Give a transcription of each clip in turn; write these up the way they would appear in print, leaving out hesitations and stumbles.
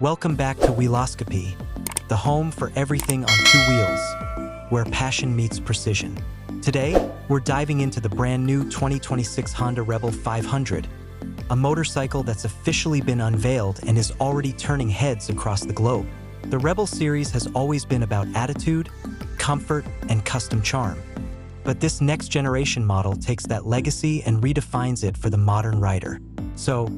Welcome back to Wheeloscopy, the home for everything on two wheels, where passion meets precision. Today, we're diving into the brand new 2026 Honda Rebel 500, a motorcycle that's officially been unveiled and is already turning heads across the globe. The Rebel series has always been about attitude, comfort, and custom charm. But this next generation model takes that legacy and redefines it for the modern rider. So,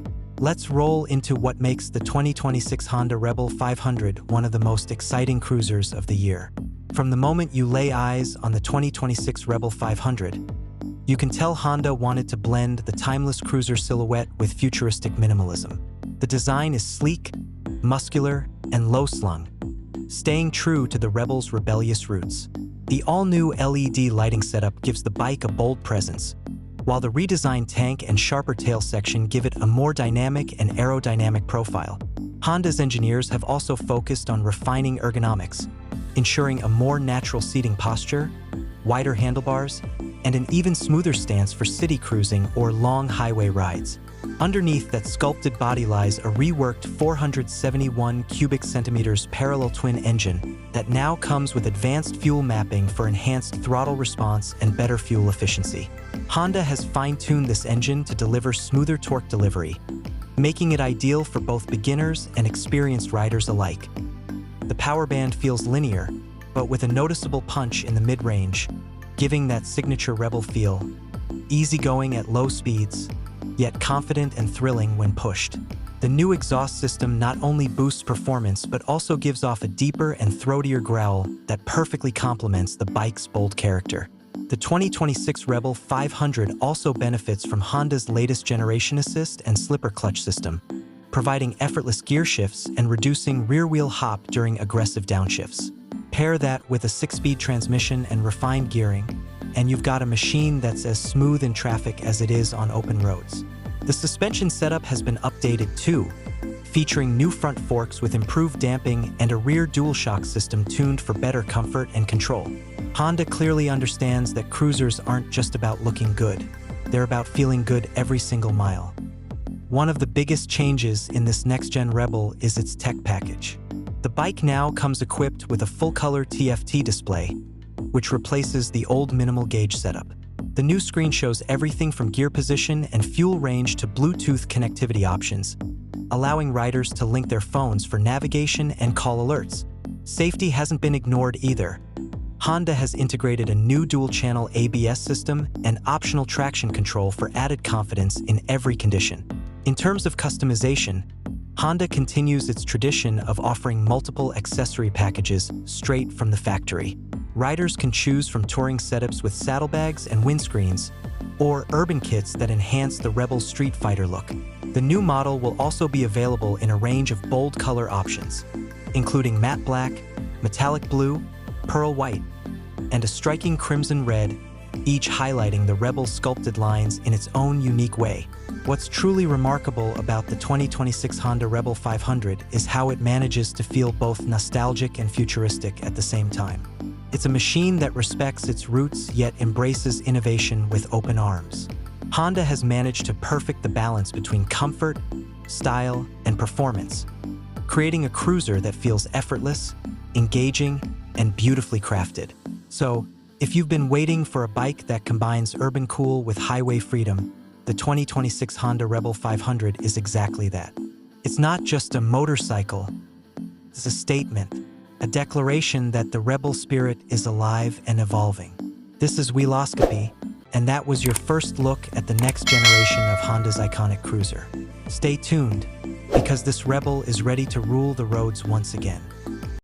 let's roll into what makes the 2026 Honda Rebel 500 one of the most exciting cruisers of the year. From the moment you lay eyes on the 2026 Rebel 500, you can tell Honda wanted to blend the timeless cruiser silhouette with futuristic minimalism. The design is sleek, muscular, and low-slung, staying true to the Rebel's rebellious roots. The all-new LED lighting setup gives the bike a bold presence, while the redesigned tank and sharper tail section give it a more dynamic and aerodynamic profile. Honda's engineers have also focused on refining ergonomics, ensuring a more natural seating posture, wider handlebars, and an even smoother stance for city cruising or long highway rides. Underneath that sculpted body lies a reworked 471 cubic centimeters parallel twin engine that now comes with advanced fuel mapping for enhanced throttle response and better fuel efficiency. Honda has fine-tuned this engine to deliver smoother torque delivery, making it ideal for both beginners and experienced riders alike. The power band feels linear, but with a noticeable punch in the mid-range, giving that signature Rebel feel, easygoing at low speeds, yet confident and thrilling when pushed. The new exhaust system not only boosts performance but also gives off a deeper and throatier growl that perfectly complements the bike's bold character. The 2026 Rebel 500 also benefits from Honda's latest generation assist and slipper clutch system, providing effortless gear shifts and reducing rear-wheel hop during aggressive downshifts. Pair that with a 6-speed transmission and refined gearing, and you've got a machine that's as smooth in traffic as it is on open roads. The suspension setup has been updated too, featuring new front forks with improved damping and a rear DualShock system tuned for better comfort and control. Honda clearly understands that cruisers aren't just about looking good, they're about feeling good every single mile. One of the biggest changes in this next-gen Rebel is its tech package. The bike now comes equipped with a full-color TFT display, which replaces the old minimal gauge setup. The new screen shows everything from gear position and fuel range to Bluetooth connectivity options, allowing riders to link their phones for navigation and call alerts. Safety hasn't been ignored either. Honda has integrated a new dual-channel ABS system and optional traction control for added confidence in every condition. In terms of customization, Honda continues its tradition of offering multiple accessory packages straight from the factory. Riders can choose from touring setups with saddlebags and windscreens, or urban kits that enhance the Rebel's Street Fighter look. The new model will also be available in a range of bold color options, including matte black, metallic blue, pearl white, and a striking crimson red, each highlighting the Rebel's sculpted lines in its own unique way. What's truly remarkable about the 2026 Honda Rebel 500 is how it manages to feel both nostalgic and futuristic at the same time. It's a machine that respects its roots yet embraces innovation with open arms. Honda has managed to perfect the balance between comfort, style, and performance, creating a cruiser that feels effortless, engaging, and beautifully crafted. So, if you've been waiting for a bike that combines urban cool with highway freedom, the 2026 Honda Rebel 500 is exactly that. It's not just a motorcycle, it's a statement, a declaration that the Rebel spirit is alive and evolving. This is Wheeloscopy, and that was your first look at the next generation of Honda's iconic cruiser. Stay tuned, because this Rebel is ready to rule the roads once again.